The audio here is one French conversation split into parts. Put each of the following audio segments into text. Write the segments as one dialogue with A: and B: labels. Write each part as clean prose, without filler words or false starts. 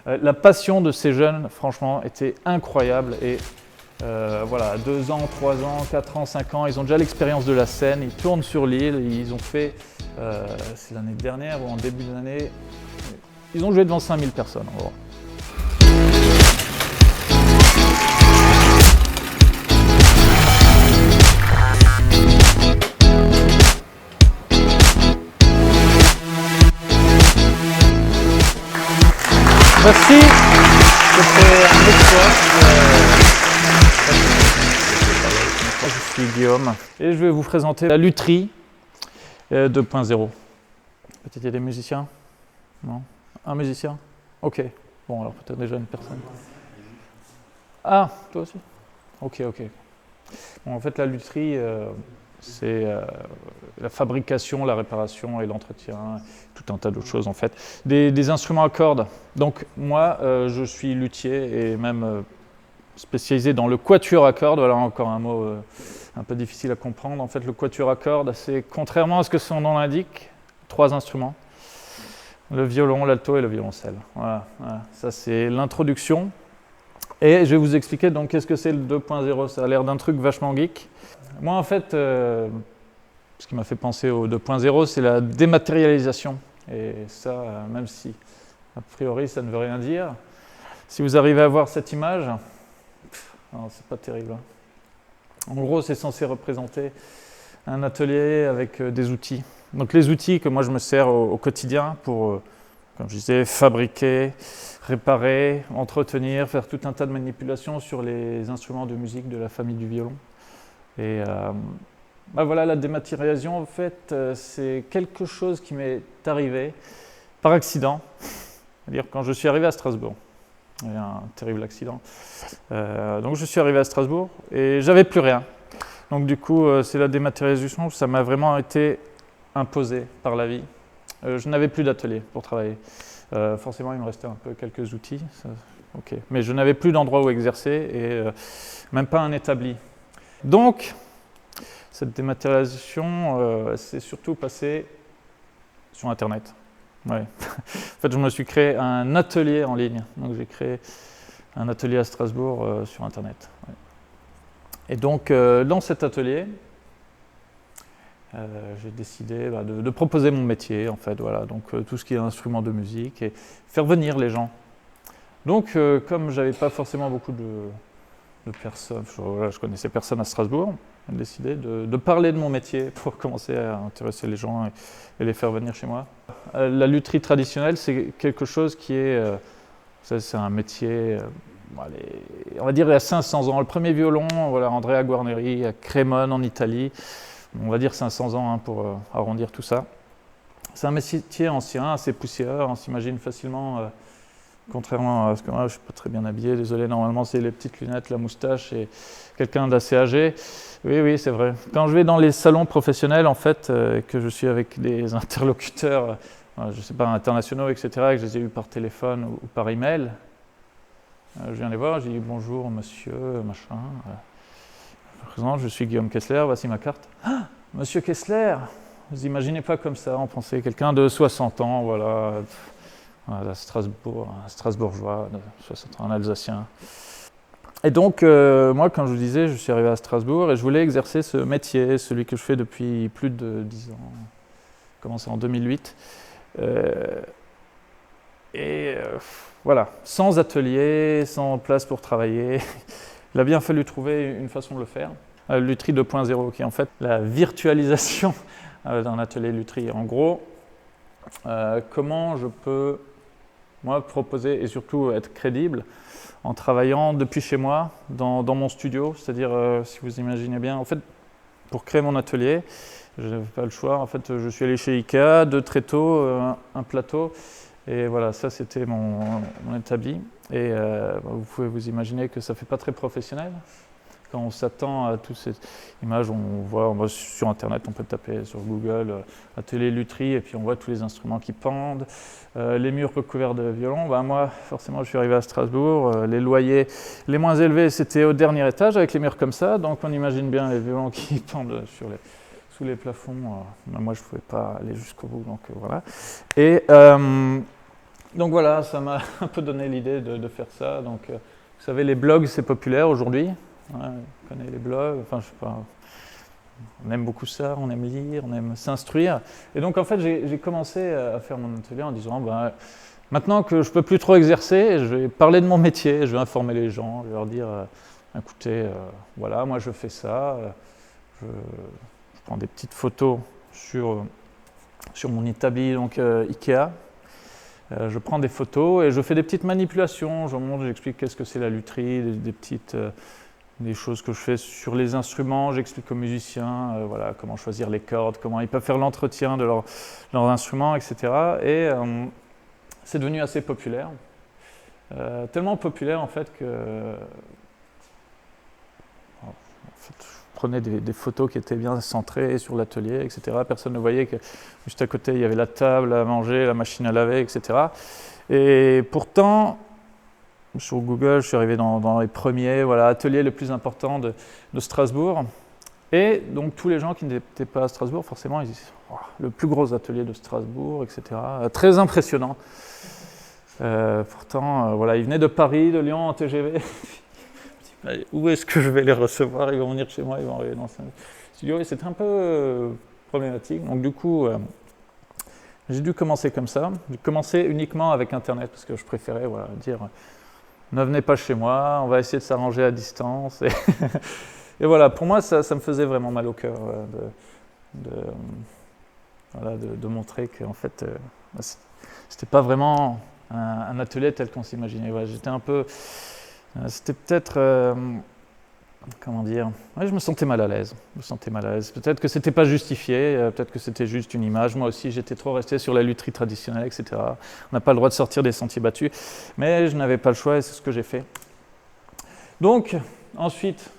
A: La passion de ces jeunes, franchement, était incroyable. Et voilà, 2 ans, 3 ans, 4 ans, 5 ans, ils ont déjà l'expérience de la scène, ils tournent sur l'île, ils ont fait, c'est l'année dernière ou en début d'année, ils ont joué devant 5000 personnes en gros. Merci, c'était un exploit. Je suis Guillaume et je vais vous présenter la lutherie 2.0. Peut-être il y a des musiciens? Non? Un musicien? Ok. Bon, alors peut-être déjà une personne. Ah, toi aussi? Ok. Bon, en fait, la lutherie, c'est la fabrication, la réparation et l'entretien, tout un tas d'autres choses en fait. Des instruments à cordes. Donc moi, je suis luthier et même spécialisé dans le quatuor à cordes. Voilà encore un mot un peu difficile à comprendre. En fait, le quatuor à cordes, c'est contrairement à ce que son nom l'indique, 3 instruments. Le violon, l'alto et le violoncelle. Voilà. Ça c'est l'introduction. Et je vais vous expliquer donc qu'est-ce que c'est le 2.0. Ça a l'air d'un truc vachement geek. Moi en fait, ce qui m'a fait penser au 2.0, c'est la dématérialisation. Et ça, même si a priori ça ne veut rien dire, si vous arrivez à voir cette image, c'est pas terrible. En gros, c'est censé représenter un atelier avec des outils. Donc les outils que moi je me sers au quotidien pour, comme je disais, fabriquer, réparer, entretenir, faire tout un tas de manipulations sur les instruments de musique de la famille du violon. Et voilà, la dématérialisation, en fait, c'est quelque chose qui m'est arrivé par accident. C'est-à-dire quand je suis arrivé à Strasbourg. Il y a un terrible accident. Donc je suis arrivé à Strasbourg et j'avais plus rien. Donc du coup, c'est la dématérialisation, ça m'a vraiment été imposé par la vie. Je n'avais plus d'atelier pour travailler. Forcément, il me restait un peu quelques outils. Okay. Mais je n'avais plus d'endroit où exercer et même pas un établi. Donc, cette dématérialisation s'est surtout passée sur Internet. Ouais. En fait, je me suis créé un atelier en ligne. Donc, j'ai créé un atelier à Strasbourg sur Internet. Ouais. Et donc, dans cet atelier, j'ai décidé de proposer mon métier, en fait. Voilà. Donc, tout ce qui est instrument de musique et faire venir les gens. Donc, comme je n'avais pas forcément beaucoup de personnes, je connaissais personne à Strasbourg, j'ai décidé de parler de mon métier pour commencer à intéresser les gens et les faire venir chez moi. La lutherie traditionnelle, c'est quelque chose qui est, c'est un métier, on va dire il y a 500 ans. Le premier violon, voilà, Andrea Guarneri à Crémone en Italie, on va dire 500 ans pour arrondir tout ça. C'est un métier ancien, assez poussiéreux, on s'imagine facilement. Contrairement à ce que moi, je ne suis pas très bien habillé, désolé, normalement c'est les petites lunettes, la moustache et quelqu'un d'assez âgé. Oui, c'est vrai. Quand je vais dans les salons professionnels, en fait, que je suis avec des interlocuteurs, je ne sais pas, internationaux, etc., que je les ai eus par téléphone ou par email, je viens les voir, je dis bonjour monsieur, machin. Je me présente, je suis Guillaume Kessler, voici ma carte. Ah, monsieur Kessler, vous imaginez pas comme ça, on pensait quelqu'un de 60 ans, voilà. À Strasbourg, un Strasbourgeois de 60 ans, un Alsacien. Et donc, moi, comme je vous disais, je suis arrivé à Strasbourg et je voulais exercer ce métier, celui que je fais depuis plus de 10 ans. J'ai commencé en 2008. Voilà, sans atelier, sans place pour travailler. Il a bien fallu trouver une façon de le faire. Lutherie 2.0, qui est en fait la virtualisation d'un atelier lutherie. En gros, comment je peux moi proposer et surtout être crédible en travaillant depuis chez moi dans mon studio, c'est-à-dire si vous imaginez bien, en fait pour créer mon atelier, je n'avais pas le choix, en fait je suis allé chez Ikea, 2 tréteaux, un plateau et voilà, ça c'était mon établi et vous pouvez vous imaginer que ça fait pas très professionnel. Quand on s'attend à toutes ces images, on voit sur Internet, on peut taper sur Google atelier lutherie et puis on voit tous les instruments qui pendent, les murs recouverts de violons. Moi, forcément, je suis arrivé à Strasbourg, les loyers les moins élevés, c'était au dernier étage avec les murs comme ça, donc on imagine bien les violons qui pendent sous les plafonds. Moi, je ne pouvais pas aller jusqu'au bout, donc voilà. Et Donc voilà, ça m'a un peu donné l'idée de faire ça. Donc, vous savez, les blogs, c'est populaire aujourd'hui. Ouais, on connaît les blogs, enfin, je sais pas. On aime beaucoup ça, on aime lire, on aime s'instruire. Et donc, en fait, j'ai commencé à faire mon atelier en disant, ben, maintenant que je ne peux plus trop exercer, je vais parler de mon métier, je vais informer les gens, je vais leur dire, écoutez, voilà, moi je fais ça, je prends des petites photos sur mon établi, donc Ikea. Je prends des photos et je fais des petites manipulations, je montre, j'explique qu'est-ce que c'est la lutherie, des choses que je fais sur les instruments, j'explique aux musiciens voilà, comment choisir les cordes, comment ils peuvent faire l'entretien de leurs instruments, etc. Et c'est devenu assez populaire. Tellement populaire en fait que je prenais des photos qui étaient bien centrées sur l'atelier, etc. Personne ne voyait que juste à côté il y avait la table à manger, la machine à laver, etc. Et pourtant, sur Google, je suis arrivé dans les premiers ateliers les plus importants de Strasbourg. Et donc tous les gens qui n'étaient pas à Strasbourg, forcément, ils disaient oh, le plus gros atelier de Strasbourg, etc. Très impressionnant. Pourtant, ils venaient de Paris, de Lyon en TGV. Où est-ce que je vais les recevoir? Ils vont venir chez moi, ils vont arriver dans ce studio. Et c'était un peu problématique. Donc du coup, j'ai dû commencer comme ça. J'ai commencé uniquement avec Internet parce que je préférais dire ne venez pas chez moi, on va essayer de s'arranger à distance. Et voilà, pour moi, ça me faisait vraiment mal au cœur de montrer qu'en fait, c'était pas vraiment un atelier tel qu'on s'imaginait. Ouais, j'étais un peu... c'était peut-être... comment dire? Ouais, je me sentais mal à l'aise. Peut-être que c'était pas justifié, peut-être que c'était juste une image. Moi aussi, j'étais trop resté sur la lutherie traditionnelle, etc. On n'a pas le droit de sortir des sentiers battus. Mais je n'avais pas le choix et c'est ce que j'ai fait. Donc, ensuite...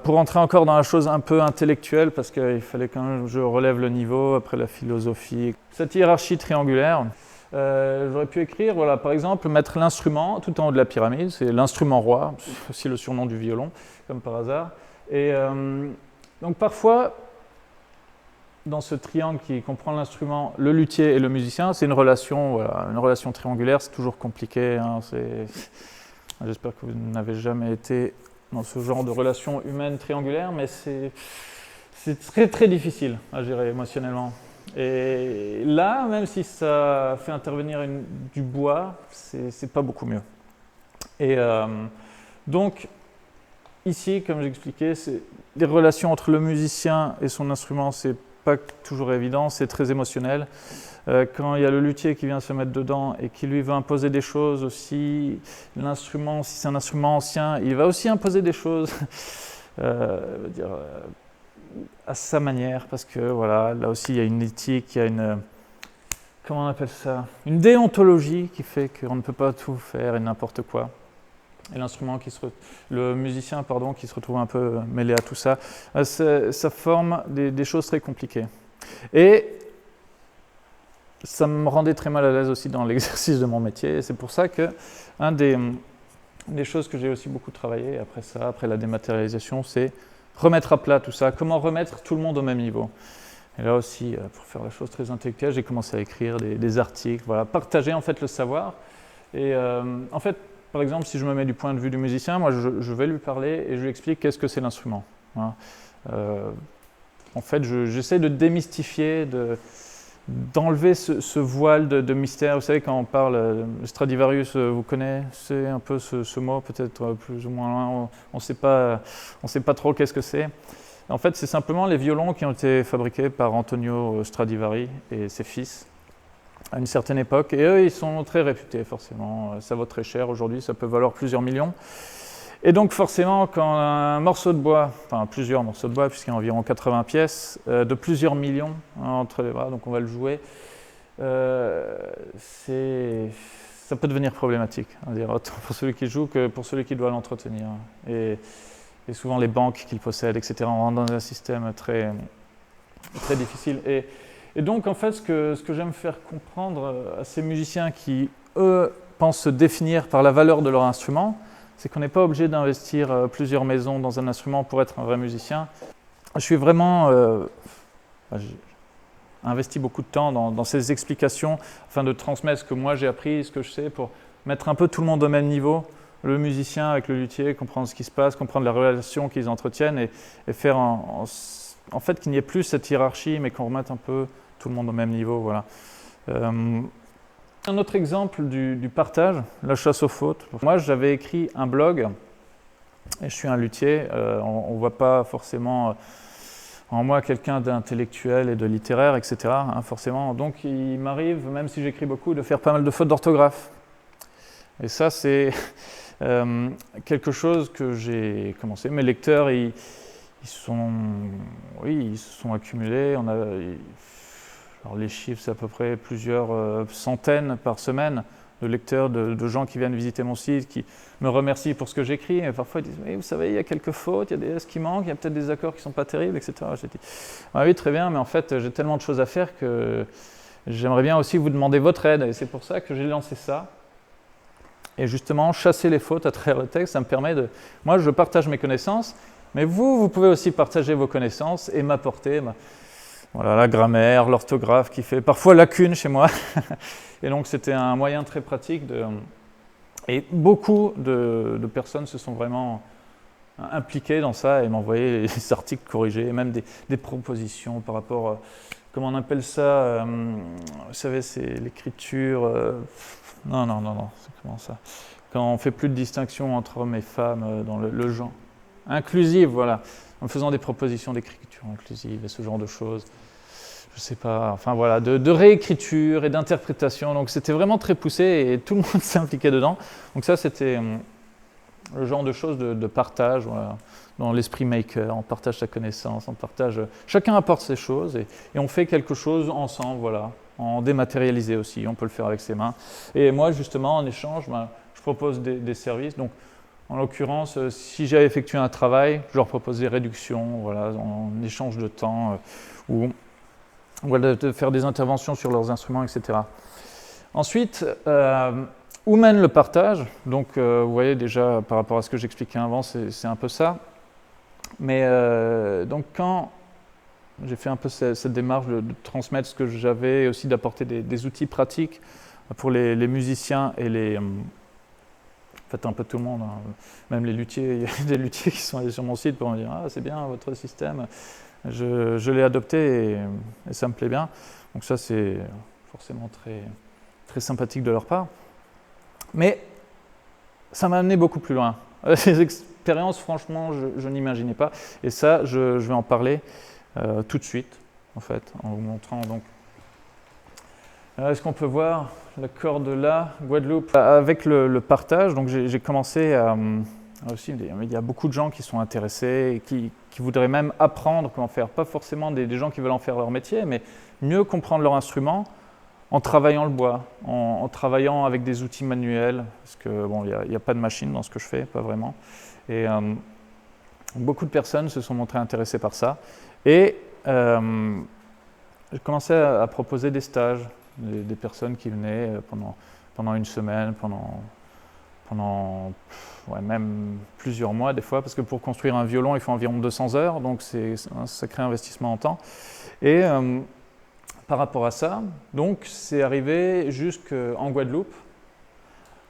A: pour entrer encore dans la chose un peu intellectuelle, parce qu'il fallait quand même que je relève le niveau après la philosophie. Cette hiérarchie triangulaire, j'aurais pu écrire, par exemple, mettre l'instrument tout en haut de la pyramide, c'est l'instrument roi, c'est aussi le surnom du violon, comme par hasard. Et donc parfois, dans ce triangle qui comprend l'instrument, le luthier et le musicien, c'est une relation triangulaire, c'est toujours compliqué. Hein, j'espère que vous n'avez jamais été dans ce genre de relation humaine triangulaire, mais c'est très très difficile à gérer émotionnellement. Et là, même si ça fait intervenir du bois, c'est pas beaucoup mieux. Et donc, ici, comme j'expliquais, les relations entre le musicien et son instrument, c'est pas toujours évident, c'est très émotionnel. Quand il y a le luthier qui vient se mettre dedans et qui lui veut imposer des choses aussi, l'instrument, si c'est un instrument ancien, il va aussi imposer des choses à sa manière, parce que là aussi il y a une éthique, il y a comment on appelle ça, une déontologie qui fait qu'on ne peut pas tout faire et n'importe quoi. Et le musicien qui se retrouve un peu mêlé à tout ça, ça forme des choses très compliquées. Et ça me rendait très mal à l'aise aussi dans l'exercice de mon métier. Et c'est pour ça que des choses que j'ai aussi beaucoup travaillé après la dématérialisation, c'est remettre à plat tout ça. Comment remettre tout le monde au même niveau. Et là aussi, pour faire la chose très intellectuelle, j'ai commencé à écrire des articles, partager en fait le savoir. Et en fait, par exemple, si je me mets du point de vue du musicien, moi je vais lui parler et je lui explique qu'est-ce que c'est l'instrument. En fait, j'essaie de démystifier, d'enlever ce voile de mystère. Vous savez, quand on parle Stradivarius, vous connaissez un peu ce mot, peut-être plus ou moins loin, on ne sait pas trop qu'est-ce que c'est. En fait, c'est simplement les violons qui ont été fabriqués par Antonio Stradivari et ses fils à une certaine époque. Et eux, ils sont très réputés, forcément. Ça vaut très cher aujourd'hui, ça peut valoir plusieurs millions. Et donc forcément, quand un morceau de bois, enfin plusieurs morceaux de bois, puisqu'il y a environ 80 pièces, de plusieurs millions entre les bras, donc on va le jouer, ça peut devenir problématique, autant pour celui qui joue que pour celui qui doit l'entretenir. Et souvent les banques qu'il possède, etc., on rentre dans un système très, très difficile. Et donc en fait, ce que j'aime faire comprendre à ces musiciens qui, eux, pensent se définir par la valeur de leur instrument, c'est qu'on n'est pas obligé d'investir plusieurs maisons dans un instrument pour être un vrai musicien. Je suis vraiment... investi beaucoup de temps dans ces explications afin de transmettre ce que moi j'ai appris, ce que je sais, pour mettre un peu tout le monde au même niveau, le musicien avec le luthier, comprendre ce qui se passe, comprendre les relations qu'ils entretiennent et faire en fait qu'il n'y ait plus cette hiérarchie, mais qu'on remette un peu tout le monde au même niveau. Voilà. Un autre exemple du partage, la chasse aux fautes. Moi, j'avais écrit un blog, et je suis un luthier, on ne voit pas forcément en moi quelqu'un d'intellectuel et de littéraire, etc. Forcément. Donc il m'arrive, même si j'écris beaucoup, de faire pas mal de fautes d'orthographe. Et ça, c'est quelque chose que j'ai commencé. Mes lecteurs, ils se sont accumulés. Alors les chiffres, c'est à peu près plusieurs centaines par semaine de lecteurs, de gens qui viennent visiter mon site, qui me remercient pour ce que j'écris. Et parfois, ils disent « vous savez, il y a quelques fautes, il y a des S qui manquent, il y a peut-être des accords qui ne sont pas terribles, etc. » J'ai dit « oui, très bien, mais en fait, j'ai tellement de choses à faire que j'aimerais bien aussi vous demander votre aide. » Et c'est pour ça que j'ai lancé ça. Et justement, chasser les fautes à travers le texte, ça me permet de... Moi, je partage mes connaissances, mais vous pouvez aussi partager vos connaissances et m'apporter voilà, la grammaire, l'orthographe qui fait parfois lacune chez moi. Et donc, c'était un moyen très pratique Et beaucoup de personnes se sont vraiment impliquées dans ça et m'envoyaient des articles corrigés, même des propositions par rapport à... Comment on appelle ça vous savez, c'est l'écriture... Non, c'est comment ça? Quand on ne fait plus de distinction entre hommes et femmes dans le genre. Inclusive, voilà. En faisant des propositions d'écriture inclusive et ce genre de choses. Je ne sais pas, enfin voilà, de réécriture et d'interprétation. Donc c'était vraiment très poussé et tout le monde s'impliquait dedans. Donc ça, c'était le genre de choses de partage, voilà. Dans l'esprit maker, on partage sa connaissance, on partage... Chacun apporte ses choses et on fait quelque chose ensemble, voilà. En dématérialisé aussi, on peut le faire avec ses mains. Et moi, justement, en échange, je propose des services. Donc, en l'occurrence, si j'ai effectué un travail, je leur propose des réductions, voilà, en échange de temps, ou de faire des interventions sur leurs instruments, etc. Ensuite, où mène le partage? Donc, vous voyez déjà, par rapport à ce que j'expliquais avant, c'est un peu ça. Mais donc, quand j'ai fait un peu cette démarche de transmettre ce que j'avais et aussi d'apporter des outils pratiques pour les musiciens et en fait un peu tout le monde, hein. Même les luthiers, il y a des luthiers qui sont allés sur mon site pour me dire « Ah, c'est bien votre système, je l'ai adopté et ça me plaît bien ». Donc ça, c'est forcément très, très sympathique de leur part. Mais ça m'a amené beaucoup plus loin. Ces expériences, franchement, je n'imaginais pas. Et ça, je vais en parler tout de suite, en fait, en vous montrant donc. Est-ce qu'on peut voir l'accord de La, Guadeloupe, avec le partage? Donc j'ai commencé à aussi, il y a beaucoup de gens qui sont intéressés et qui voudraient même apprendre comment faire. Pas forcément des gens qui veulent en faire leur métier, mais mieux comprendre leur instrument en travaillant le bois, en travaillant avec des outils manuels, parce que bon, il n'y a pas de machine dans ce que je fais, pas vraiment. Et beaucoup de personnes se sont montrées intéressées par ça. Et j'ai commencé à proposer des stages, des personnes qui venaient pendant une semaine, pendant même plusieurs mois des fois, parce que pour construire un violon, il faut environ 200 heures, donc c'est un sacré investissement en temps. Et par rapport à ça, donc c'est arrivé jusqu'en Guadeloupe,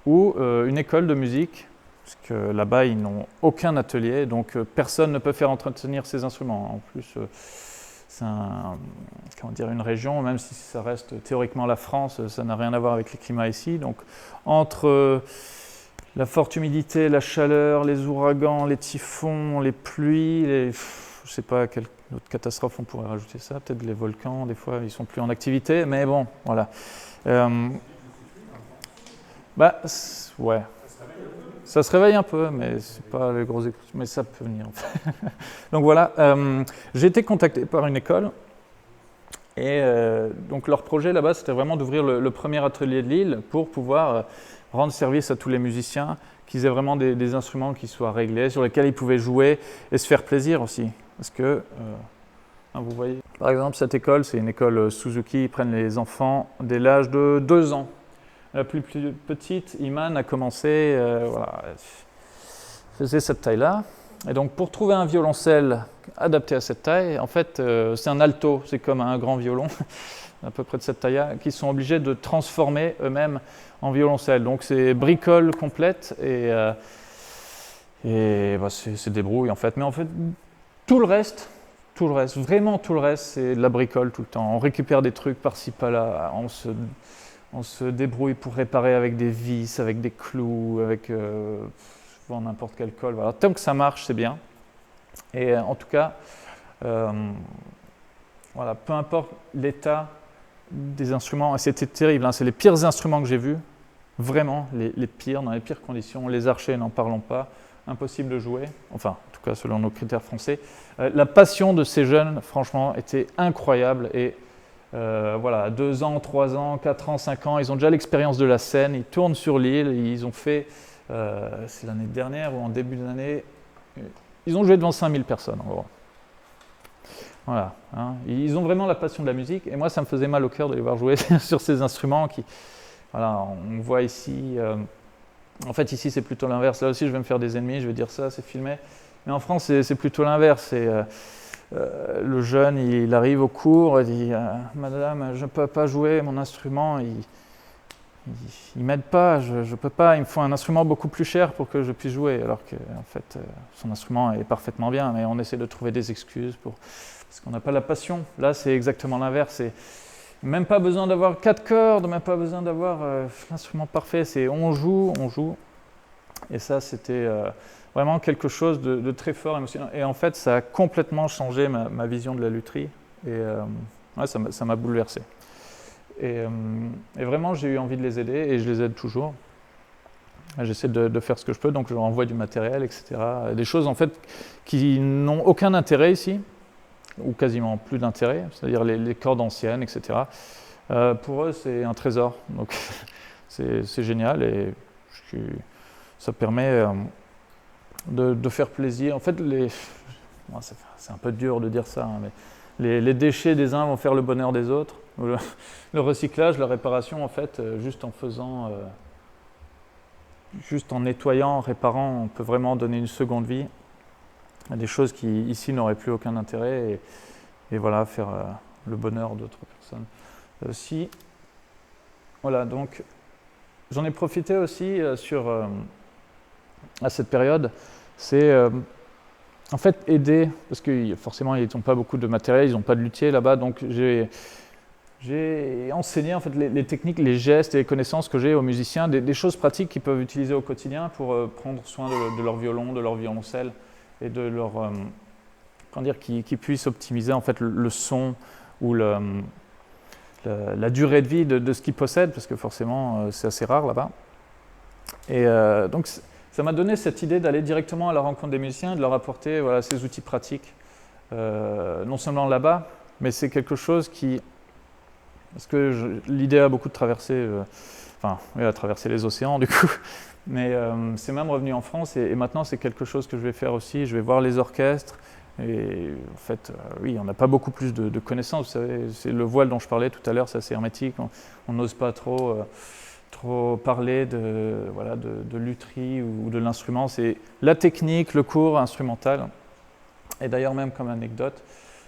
A: où une école de musique, parce que là-bas ils n'ont aucun atelier, donc personne ne peut faire entretenir ses instruments. En plus, c'est une région, même si ça reste théoriquement la France, ça n'a rien à voir avec les climats ici. Donc entre la forte humidité, la chaleur, les ouragans, les typhons, les pluies, je ne sais pas quelle autre catastrophe on pourrait rajouter ça, peut-être les volcans, des fois ils ne sont plus en activité, mais bon, voilà. Ouais. Ça se réveille un peu, mais c'est pas les gros écoutes, mais ça peut venir. En fait. Donc voilà, j'ai été contacté par une école et donc leur projet là-bas, c'était vraiment d'ouvrir le premier atelier de l'île pour pouvoir rendre service à tous les musiciens, qu'ils aient vraiment des instruments qui soient réglés, sur lesquels ils pouvaient jouer et se faire plaisir aussi. Parce que, vous voyez, par exemple, cette école, c'est une école Suzuki, ils prennent les enfants dès l'âge de 2 ans. La plus petite, Iman, a commencé, elle faisait cette taille-là. Et donc pour trouver un violoncelle adapté à cette taille, en fait c'est un alto, c'est comme un grand violon, à peu près de cette taille-là, qui sont obligés de transformer eux-mêmes en violoncelle. Donc c'est bricole complète et bah, c'est débrouille en fait. Mais en fait tout le reste, vraiment tout le reste, c'est de la bricole tout le temps. On récupère des trucs par-ci par-là, on se débrouille pour réparer avec des vis, avec des clous, avec n'importe quelle colle. Voilà. Tant que ça marche, c'est bien. Et en tout cas, voilà, peu importe l'état des instruments, c'était terrible, hein, c'est les pires instruments que j'ai vus, vraiment les pires, dans les pires conditions. Les archers, n'en parlons pas, impossible de jouer, enfin, en tout cas selon nos critères français. La passion de ces jeunes, franchement, était incroyable. Et voilà, 2 ans, 3 ans, 4 ans, 5 ans, ils ont déjà l'expérience de la scène, ils tournent sur l'île, ils ont fait, c'est l'année dernière ou en début d'année, ils ont joué devant 5000 personnes en gros. Voilà, hein. Ils ont vraiment la passion de la musique, et moi ça me faisait mal au cœur de les voir jouer sur ces instruments qui, voilà, on voit ici, en fait ici c'est plutôt l'inverse, là aussi je vais me faire des ennemis, je vais dire ça, c'est filmé, mais en France c'est plutôt l'inverse, le jeune il arrive au cours, il dit Madame, je ne peux pas jouer mon instrument, il m'aide pas, je peux pas, il me faut un instrument beaucoup plus cher pour que je puisse jouer, alors que en fait son instrument est parfaitement bien, mais on essaie de trouver des excuses parce qu'on n'a pas la passion. Là c'est exactement l'inverse, c'est même pas besoin d'avoir 4 cordes, même pas besoin d'avoir l'instrument parfait, c'est on joue, et ça c'était vraiment quelque chose de très fort émotionnel, et en fait ça a complètement changé ma vision de la lutherie, et ouais, ça m'a bouleversé. Et vraiment, j'ai eu envie de les aider, et je les aide toujours. J'essaie de faire ce que je peux, donc je leur envoie du matériel, etc. Des choses en fait qui n'ont aucun intérêt ici, ou quasiment plus d'intérêt, c'est-à-dire les cordes anciennes, etc. Pour eux, c'est un trésor, donc c'est génial, et ça permet de faire plaisir. En fait, c'est un peu dur de dire ça, hein, mais les déchets des uns vont faire le bonheur des autres. Le recyclage, la réparation, en fait, juste en nettoyant, en réparant, on peut vraiment donner une seconde vie à des choses qui ici n'auraient plus aucun intérêt, et voilà, faire le bonheur d'autres personnes. Voilà, donc j'en ai profité aussi à cette période, c'est en fait aider, parce que forcément ils n'ont pas beaucoup de matériel, ils n'ont pas de luthier là-bas, donc j'ai enseigné en fait les techniques, les gestes et les connaissances que j'ai aux musiciens, des choses pratiques qu'ils peuvent utiliser au quotidien pour prendre soin de leur violon, de leur violoncelle, et de leur, qu'ils puissent optimiser en fait le son ou la durée de vie de ce qu'ils possèdent, parce que forcément c'est assez rare là-bas. Et donc ça m'a donné cette idée d'aller directement à la rencontre des musiciens, de leur apporter voilà, ces outils pratiques, non seulement là-bas, mais c'est quelque chose parce que l'idée a beaucoup de traverser, a traversé les océans du coup, mais c'est même revenu en France, et maintenant c'est quelque chose que je vais faire aussi. Je vais voir les orchestres, et en fait, oui, on n'a pas beaucoup plus de connaissances. Vous savez, c'est le voile dont je parlais tout à l'heure, c'est assez hermétique, on n'ose pas trop parler de lutherie ou de l'instrument. C'est la technique, le cours instrumental. Et d'ailleurs, même comme anecdote,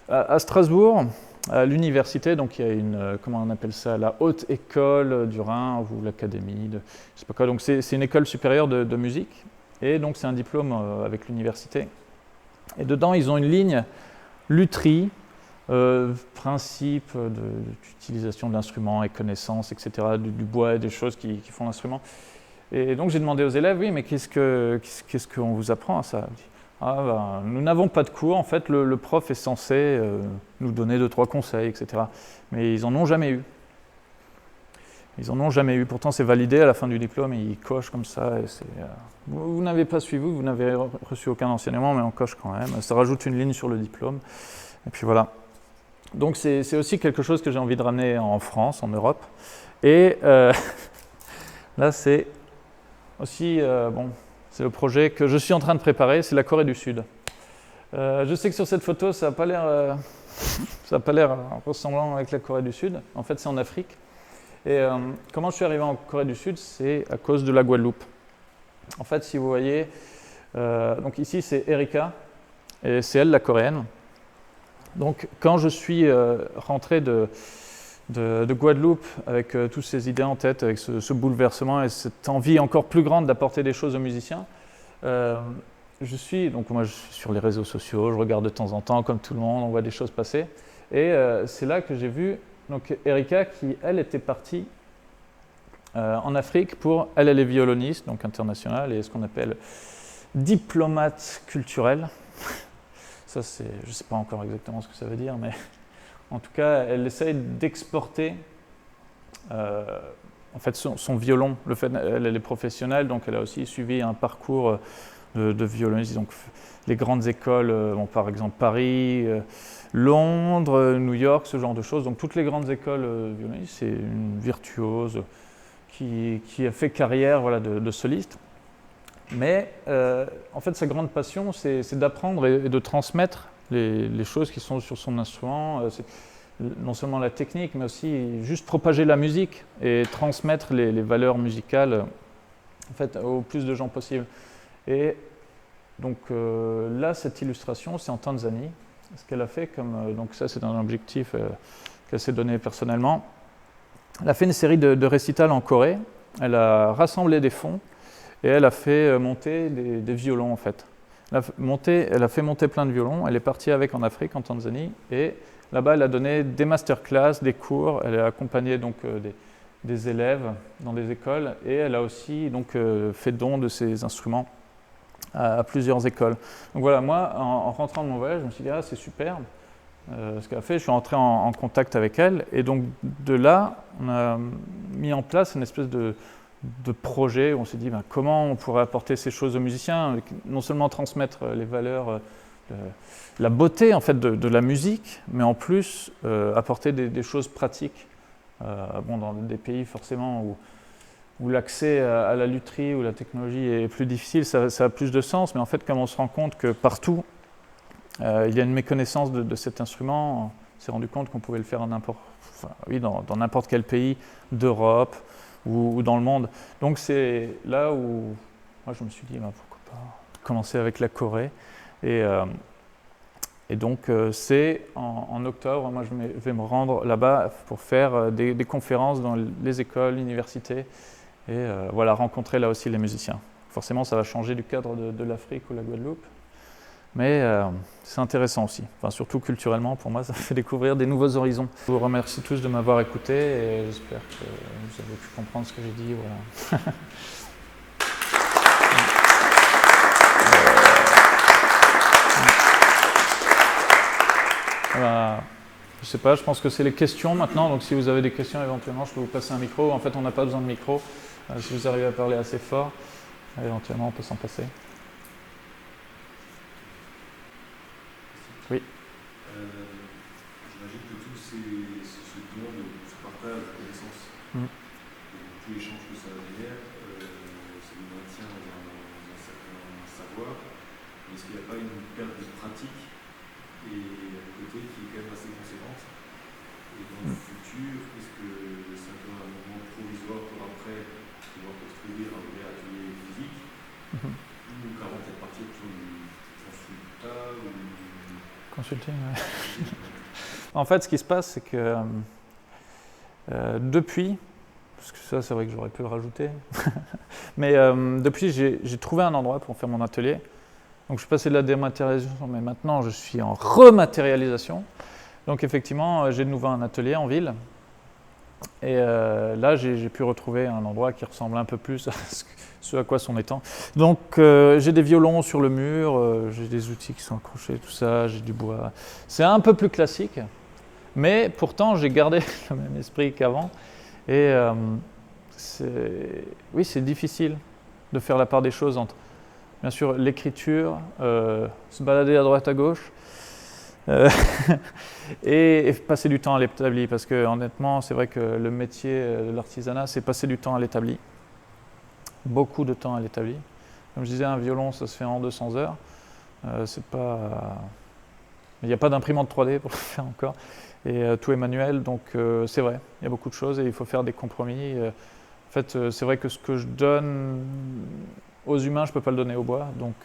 A: à Strasbourg, à l'université, donc il y a comment on appelle ça, la Haute École du Rhin, ou l'Académie, je sais pas quoi. Donc c'est une école supérieure de musique, et donc c'est un diplôme avec l'université. Et dedans, ils ont une ligne lutherie, principe d'utilisation de l'instrument et connaissances, etc., du bois et des choses qui font l'instrument. Et donc j'ai demandé aux élèves, oui, mais qu'est-ce qu'on vous apprend à ça? Nous n'avons pas de cours, en fait, le prof est censé nous donner 2-3 conseils, etc. Mais ils n'en ont jamais eu. Ils n'en ont jamais eu, pourtant c'est validé à la fin du diplôme, et ils cochent comme ça, et vous n'avez pas suivi, vous n'avez reçu aucun enseignement, mais on coche quand même, ça rajoute une ligne sur le diplôme, et puis voilà. Donc c'est aussi quelque chose que j'ai envie de ramener en France, en Europe, et là c'est aussi, c'est le projet que je suis en train de préparer, c'est la Corée du Sud. Je sais que sur cette photo, ça n'a pas l'air ressemblant avec la Corée du Sud, en fait c'est en Afrique. Et comment je suis arrivé en Corée du Sud, c'est à cause de la Guadeloupe. En fait, si vous voyez, Donc ici, c'est Erika, et c'est elle la coréenne. Donc quand je suis rentré de Guadeloupe avec toutes ces idées en tête, avec ce bouleversement et cette envie encore plus grande d'apporter des choses aux musiciens, donc moi je suis sur les réseaux sociaux, je regarde de temps en temps comme tout le monde, on voit des choses passer. Et c'est là que j'ai vu donc, Erika qui, elle, était partie en Afrique elle est violoniste, donc internationale, et ce qu'on appelle diplomate culturel. Ça, je ne sais pas encore exactement ce que ça veut dire, mais en tout cas, elle essaye d'exporter en fait, son violon. Elle est professionnelle, donc elle a aussi suivi un parcours de violoniste. Donc, les grandes écoles, par exemple Paris, Londres, New York, ce genre de choses. Donc, toutes les grandes écoles violonistes, c'est une virtuose qui a fait carrière voilà, de soliste. Mais en fait, sa grande passion, c'est d'apprendre et de transmettre les choses qui sont sur son instrument. Non seulement la technique, mais aussi juste propager la musique et transmettre les valeurs musicales en fait, au plus de gens possible. Et donc là, cette illustration, c'est en Tanzanie. Ce qu'elle a fait, donc ça c'est un objectif qu'elle s'est donné personnellement. Elle a fait une série de récitals en Corée. Elle a rassemblé des fonds et elle a fait monter des violons en fait. Elle a fait monter plein de violons. Elle est partie avec en Afrique, en Tanzanie, et là-bas, elle a donné des masterclass, des cours. Elle a accompagné donc des élèves dans des écoles et elle a aussi donc fait don de ses instruments à plusieurs écoles. Donc voilà, moi, en rentrant de mon voyage, je me suis dit ah c'est super ce qu'elle a fait. Je suis rentré en contact avec elle et donc de là, on a mis en place une espèce de projet où on s'est dit comment on pourrait apporter ces choses aux musiciens, non seulement transmettre les valeurs, la beauté en fait de la musique, mais en plus apporter des choses pratiques. Dans des pays forcément où l'accès à la lutherie ou la technologie est plus difficile, ça a plus de sens, mais en fait comme on se rend compte que partout il y a une méconnaissance de cet instrument, on s'est rendu compte qu'on pouvait le faire dans n'importe quel pays d'Europe ou dans le monde. Donc c'est là où moi je me suis dit pourquoi pas commencer avec la Corée. Et donc c'est en octobre, moi je vais me rendre là-bas pour faire des conférences dans les écoles, l'université, et voilà, rencontrer là aussi les musiciens. Forcément ça va changer du cadre de l'Afrique ou la Guadeloupe, mais c'est intéressant aussi, surtout culturellement, pour moi ça fait découvrir des nouveaux horizons. Je vous remercie tous de m'avoir écouté et j'espère que vous avez pu comprendre ce que j'ai dit. Voilà. Je sais pas, je pense que c'est les questions maintenant, donc si vous avez des questions éventuellement, je peux vous passer un micro. En fait, on n'a pas besoin de micro. Si vous arrivez à parler assez fort, éventuellement on peut s'en passer. Oui.
B: J'imagine que tout ce don de ce partage de connaissances, tout l'échange que ça génère, ça nous maintient dans un certain savoir. Mais est-ce qu'il n'y a pas une perte de pratique et à côté qui est quand même assez conséquente? Et dans le futur, est-ce que c'est un peu un moment provisoire pour après pouvoir construire un vrai atelier physique ou carrément peut-être partir sur du consultat ou...
A: Consulting, ouais. En fait, ce qui se passe, c'est que depuis, parce que ça c'est vrai que j'aurais pu le rajouter, mais depuis j'ai trouvé un endroit pour faire mon atelier. Donc je suis passé de la dématérialisation, mais maintenant je suis en rematérialisation. Donc effectivement, j'ai de nouveau un atelier en ville. Et là, j'ai pu retrouver un endroit qui ressemble un peu plus à ce à quoi c'en est temps. Donc j'ai des violons sur le mur, j'ai des outils qui sont accrochés, tout ça, j'ai du bois. C'est un peu plus classique, mais pourtant j'ai gardé le même esprit qu'avant. Et oui, c'est difficile de faire la part des choses entre, bien sûr, l'écriture, se balader à droite à gauche, et passer du temps à l'établi, parce que honnêtement, c'est vrai que le métier de l'artisanat, c'est passer du temps à l'établi. Beaucoup de temps à l'établi. Comme je disais, un violon, ça se fait en 200 heures. C'est pas... Il n'y a pas d'imprimante 3D pour le faire encore. Et tout est manuel, donc c'est vrai, il y a beaucoup de choses et il faut faire des compromis. En fait, c'est vrai que ce que je donne aux humains, je ne peux pas le donner au bois. Donc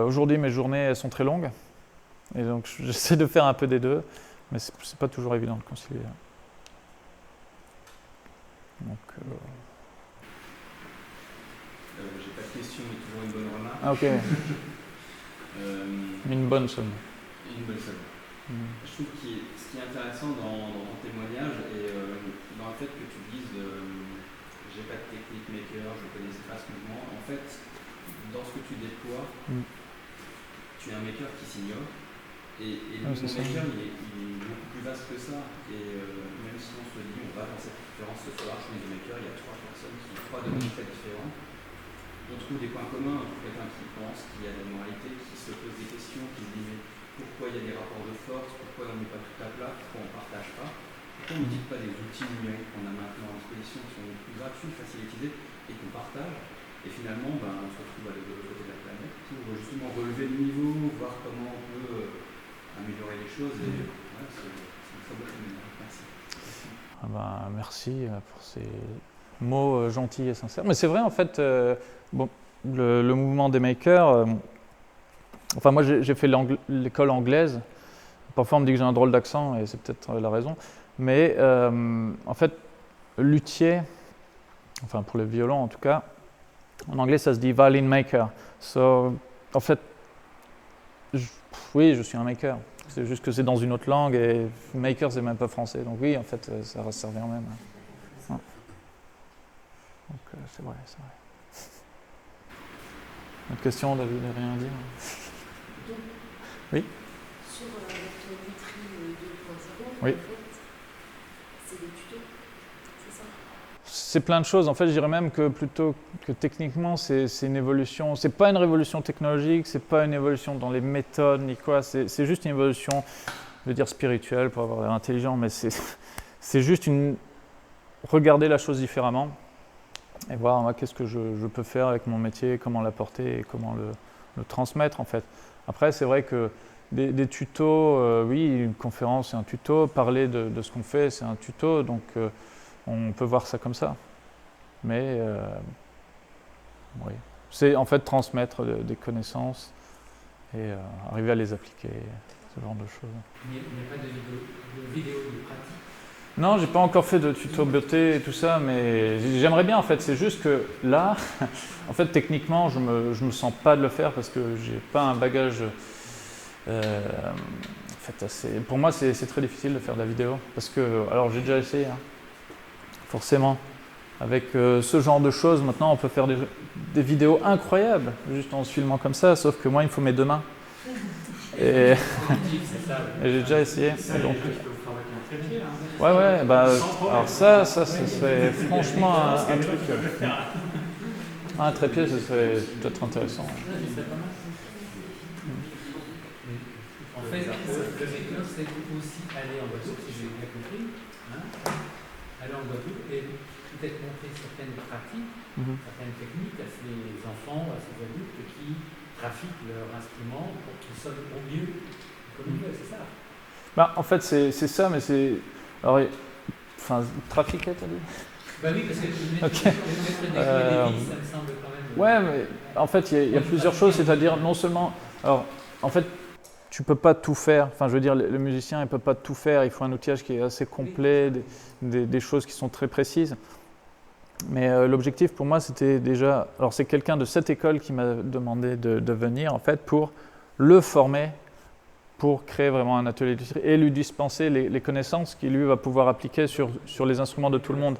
A: aujourd'hui, mes journées elles sont très longues. Et donc j'essaie de faire un peu des deux, mais c'est pas toujours évident de concilier. Donc,
C: j'ai pas de question, mais toujours une bonne remarque.
A: ah ok, une bonne somme.
C: Une bonne somme. Je trouve que ce qui est intéressant dans ton témoignage et dans le fait que tu dises j'ai pas de technique maker, je connaissais pas ce mouvement. En fait, dans ce que tu déploies, tu es un maker qui s'ignore. Et le mouvement maker, il est beaucoup plus vaste que ça. Et même si on se dit on va dans cette conférence ce soir, chez les makers, il y a 3 personnes qui ont 3 domaines très différents. On trouve des points communs, on trouve quelqu'un qui pense, qui a des moralités, qui se pose des questions, qui se dit mais pourquoi il y a des rapports de force, pourquoi on ne met pas tout à plat, pourquoi on ne partage pas, pourquoi on ne dit pas des outils numériques qu'on a maintenant à disposition qui sont plus gratuits, faciles à utiliser et qu'on partage. Et finalement, on se retrouve à l'autre côté de la planète pour justement relever le niveau, voir comment on peut améliorer les choses. Et voilà, c'est une très bonne chose. Merci.
A: Merci pour ces mots gentils et sincères. Mais c'est vrai, en fait, le mouvement des makers, enfin moi j'ai fait l'école anglaise, parfois on me dit que j'ai un drôle d'accent et c'est peut-être la raison, mais en fait, luthier, enfin pour le violon en tout cas, en anglais ça se dit violin maker. So, en fait, oui, je suis un maker. C'est juste que c'est dans une autre langue et maker c'est même pas français. Donc oui, en fait, ça revient même. Ouais. Donc c'est vrai. Autre question, David, rien à dire?
D: Donc,
A: oui.
D: Sur votre Lutri 2.0,
A: oui.
D: en fait, c'est des tutos, c'est ça?
A: C'est plein de choses. En fait, je dirais même que plutôt que techniquement, c'est une évolution. C'est pas une révolution technologique, c'est pas une évolution dans les méthodes ni quoi. C'est juste une évolution, je veux dire spirituelle pour avoir l'air intelligent, mais c'est juste regarder la chose différemment et voir qu'est-ce que je peux faire avec mon métier, comment l'apporter et comment le transmettre en fait. Après, c'est vrai que des tutos, oui, une conférence c'est un tuto, parler de ce qu'on fait c'est un tuto, donc on peut voir ça comme ça. Mais oui, c'est en fait transmettre des connaissances et arriver à les appliquer, ce genre de choses.
E: Il n'y a pas de vidéo de pratique?
A: Non, j'ai pas encore fait de tuto beauté et tout ça, mais j'aimerais bien en fait. C'est juste que là, en fait, techniquement, je me sens pas de le faire parce que j'ai pas un bagage. En fait, pour moi, c'est très difficile de faire de la vidéo parce que, alors, j'ai déjà essayé, hein, forcément. Avec ce genre de choses, maintenant, on peut faire des vidéos incroyables juste en se filmant comme ça. Sauf que moi, il me faut mes 2 mains. Et j'ai déjà essayé. Donc, ouais, alors ça serait franchement un truc. Un trépied, ce serait peut-être intéressant.
E: En fait, le maker, c'est aussi aller en voiture, si j'ai bien compris. Aller en voiture et peut-être montrer certaines pratiques, certaines techniques à ces enfants, à ces adultes qui trafiquent leur instrument pour qu'ils sonnent au mieux comme ils veulent, c'est ça?
A: En fait, c'est ça, mais c'est. Alors, enfin, trafiquer, t'as dit?
E: Oui, parce que le mettre des vis, ça me semble quand même.
A: Ouais, mais en fait, il y a plusieurs choses, c'est-à-dire non seulement. Alors, en fait, tu peux pas tout faire. Enfin, je veux dire, le musicien, il peut pas tout faire. Il faut un outillage qui est assez complet, des choses qui sont très précises. Mais l'objectif pour moi, c'était déjà. Alors, c'est quelqu'un de cette école qui m'a demandé de venir, en fait, pour le former, pour créer vraiment un atelier de luthier et lui dispenser les connaissances qu'il lui va pouvoir appliquer sur les instruments de tout le monde.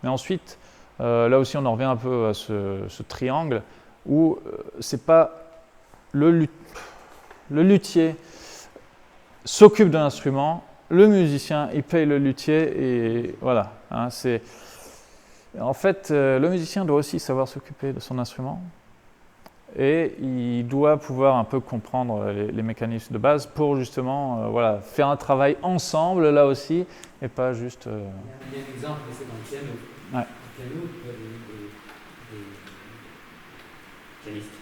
A: Mais ensuite, là aussi, on en revient un peu à ce triangle où c'est pas le luthier s'occupe de l'instrument, le musicien, il paye le luthier et voilà. En fait, le musicien doit aussi savoir s'occuper de son instrument et il doit pouvoir un peu comprendre les mécanismes de base pour justement faire un travail ensemble là aussi et pas juste.
E: Il y a un exemple, mais c'est dans le piano.
A: Ouais.
E: Le piano, il y a des pianistes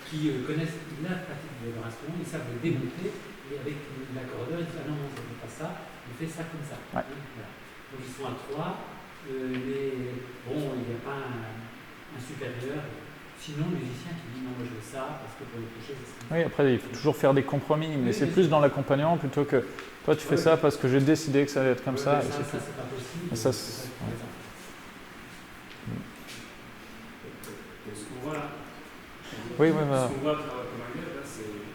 E: qui connaissent la pratique de leur instrument, ils savent le démonter et avec l'accordeur, ils disent ah non, ça ne fait pas ça, on fait ça comme ça.
A: Ouais.
E: Voilà. Donc ils sont à 3, il n'y a pas un super supérieur. Sinon, le musicien qui dit non, moi je veux ça, parce que pour le prochain, ça serait.
A: Oui, après, il faut toujours faire des compromis, mais c'est plus dans l'accompagnement plutôt que toi, tu fais ça parce que j'ai décidé que ça allait être comme ça. Et c'est tout.
E: C'est pas possible.
A: Et ça,
E: c'est pas
A: ouais.
E: présent.
B: Ce qu'on voit là,
A: Oui, oui, voilà.
B: ce qu'on voit comme un gars, là, c'est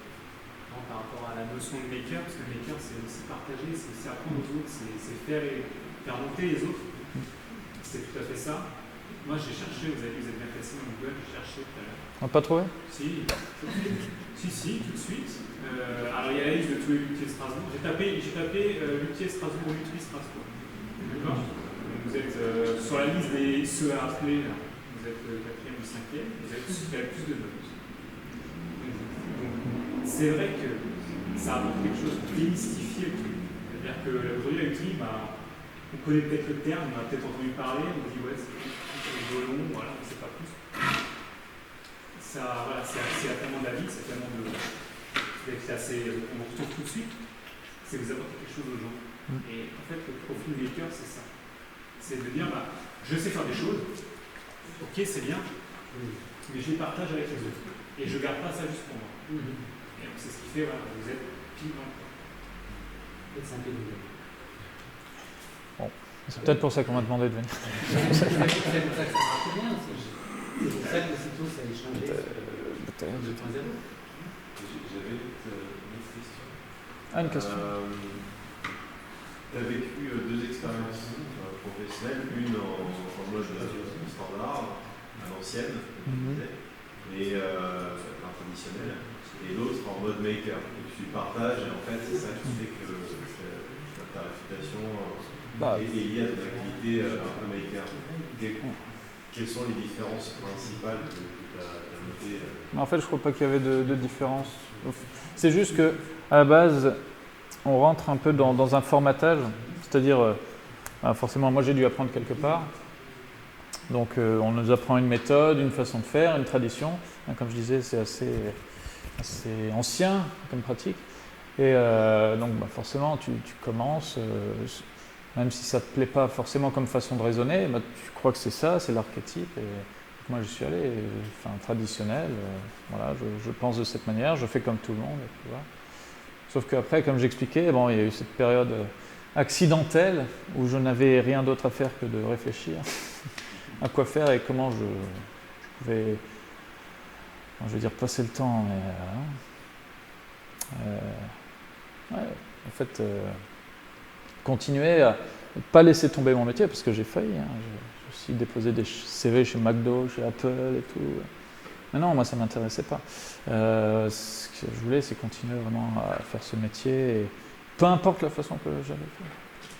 B: par rapport à la notion de maker, parce que maker, c'est aussi partager, c'est aussi apprendre aux autres, c'est faire monter les autres. C'est tout à fait ça. Moi, j'ai cherché, vous avez bien placé dans Google, j'ai cherché tout à l'heure.
A: On n'a pas trouvé?
B: Si, tout de suite. Alors, il y a la liste de tous les luthiers de Strasbourg. J'ai tapé luthier Strasbourg, luthier Strasbourg. D'accord. Vous êtes sur la liste des ceux à appeler, là. Vous êtes 4e ou 5e, vous êtes celui qui a le plus de notes. Donc, c'est vrai que ça apporte quelque chose de démystifier le truc. C'est-à-dire que aujourd'hui, la lutherie, on connaît peut-être le terme, on a peut-être entendu parler, on dit ouais, c'est le violon, voilà, on ne sait pas plus. Ça, voilà, c'est tellement d'avis, c'est tellement de. On le retrouve tout de suite, c'est vous apporter quelque chose aux gens. Et en fait, le profil maker, c'est ça. C'est de dire, je sais faire des choses, ok, c'est bien, mais je les partage avec les autres. Et je ne garde pas ça juste pour moi. Et c'est ce qui fait, voilà, vous êtes pile dans le temps.
E: C'est un peu de.
A: C'est peut-être pour ça qu'on m'a demandé de venir.
E: C'est pour ça que ça marche bien. C'est pour ça que aussitôt ça a échangé sur 2.0.
B: J'avais une autre question.
A: Ah, une question.
B: Tu as vécu deux expériences professionnelles, une en mode standard, à l'ancienne, et traditionnelle, et l'autre en mode maker. Et tu partages, et en fait, c'est ça qui fait que ta réputation est liée à ton activité un peu maker. Quelles sont les différences principales que tu as notées?
A: En fait, je ne crois pas qu'il y avait de différence. C'est juste que à la base, on rentre un peu dans un formatage, c'est-à-dire, forcément, moi j'ai dû apprendre quelque part. Donc, on nous apprend une méthode, une façon de faire, une tradition. Comme je disais, c'est assez ancien comme pratique. Et donc, forcément, tu commences, même si ça ne te plaît pas forcément comme façon de raisonner, tu crois que c'est ça, c'est l'archétype. Et moi, je suis allé, traditionnel, voilà, je pense de cette manière, je fais comme tout le monde. Et puis, voilà. Sauf qu'après, comme j'expliquais, il y a eu cette période accidentelle où je n'avais rien d'autre à faire que de réfléchir à quoi faire et comment je pouvais, je veux dire, passer le temps. En fait, continuer à ne pas laisser tomber mon métier, parce que j'ai failli. J'ai aussi déposé des CV chez McDo, chez Apple et tout. Mais non, moi, ça ne m'intéressait pas. Ce que je voulais, c'est continuer vraiment à faire ce métier, et peu importe la façon que j'avais fait.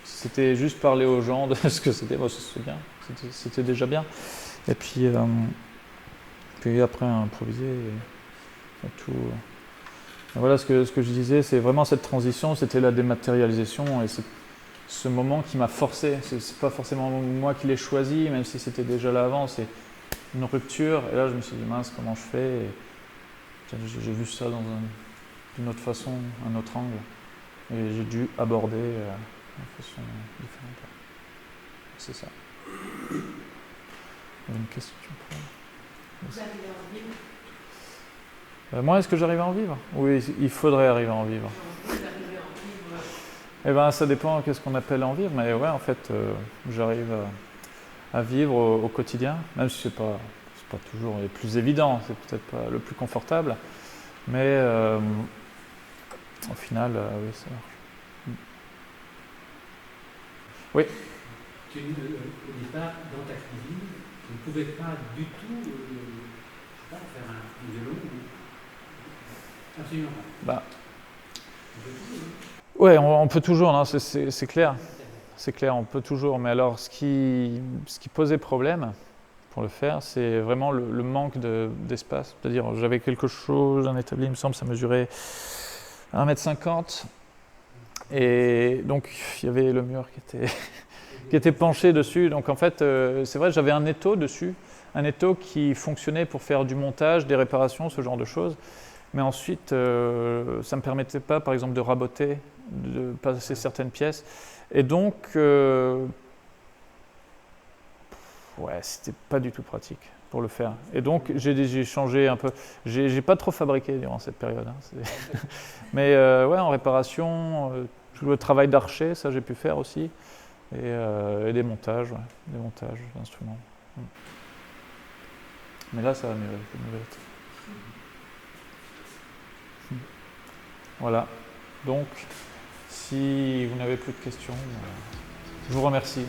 A: Si c'était juste parler aux gens de ce que c'était, moi, c'était bien. C'était déjà bien. Et puis après, improviser et tout. Et voilà, ce que je disais, c'est vraiment cette transition, c'était la dématérialisation, et c'est ce moment qui m'a forcé. C'est pas forcément moi qui l'ai choisi, même si c'était déjà là avant, c'est une rupture. Et là, je me suis dit, mince, comment je fais? Et j'ai vu ça d'une autre façon, un autre angle. Et j'ai dû aborder de façon différente. C'est ça. Il y a une question pour
D: Vous arrivez à en vivre?
A: moi, est-ce que j'arrive à en vivre? Oui, il faudrait arriver à en vivre.
D: Vous arrivez à en vivre?
A: Eh bien, ça dépend qu'est-ce qu'on appelle en vivre, mais ouais, en fait, j'arrive à vivre au quotidien, même si c'est pas toujours le plus évident, c'est peut-être pas le plus confortable, mais au final, oui, ça marche. Oui.
E: Au départ, dans ta cuisine, tu ne pouvais pas du tout faire un violon. Absolument pas.
A: Ouais, on peut toujours, non, c'est clair. C'est clair, on peut toujours. Mais alors, ce qui posait problème pour le faire, c'est vraiment le manque d'espace. C'est-à-dire, j'avais quelque chose, un établi, il me semble, ça mesurait 1,50 m. Et donc, il y avait le mur qui était penché dessus. Donc, en fait, c'est vrai, j'avais un étau dessus. Un étau qui fonctionnait pour faire du montage, des réparations, ce genre de choses. Mais ensuite, ça ne me permettait pas, par exemple, de raboter, de passer certaines pièces. Et donc, ouais, c'était pas du tout pratique. pour le faire. Et donc, j'ai changé un peu. J'ai pas trop fabriqué durant cette période. Hein, mais ouais, en réparation, tout le travail d'archer, ça j'ai pu faire aussi. Et des montages, ouais, des montages d'instruments. Mais là, ça va mieux. Voilà. Donc, si vous n'avez plus de questions, je vous remercie.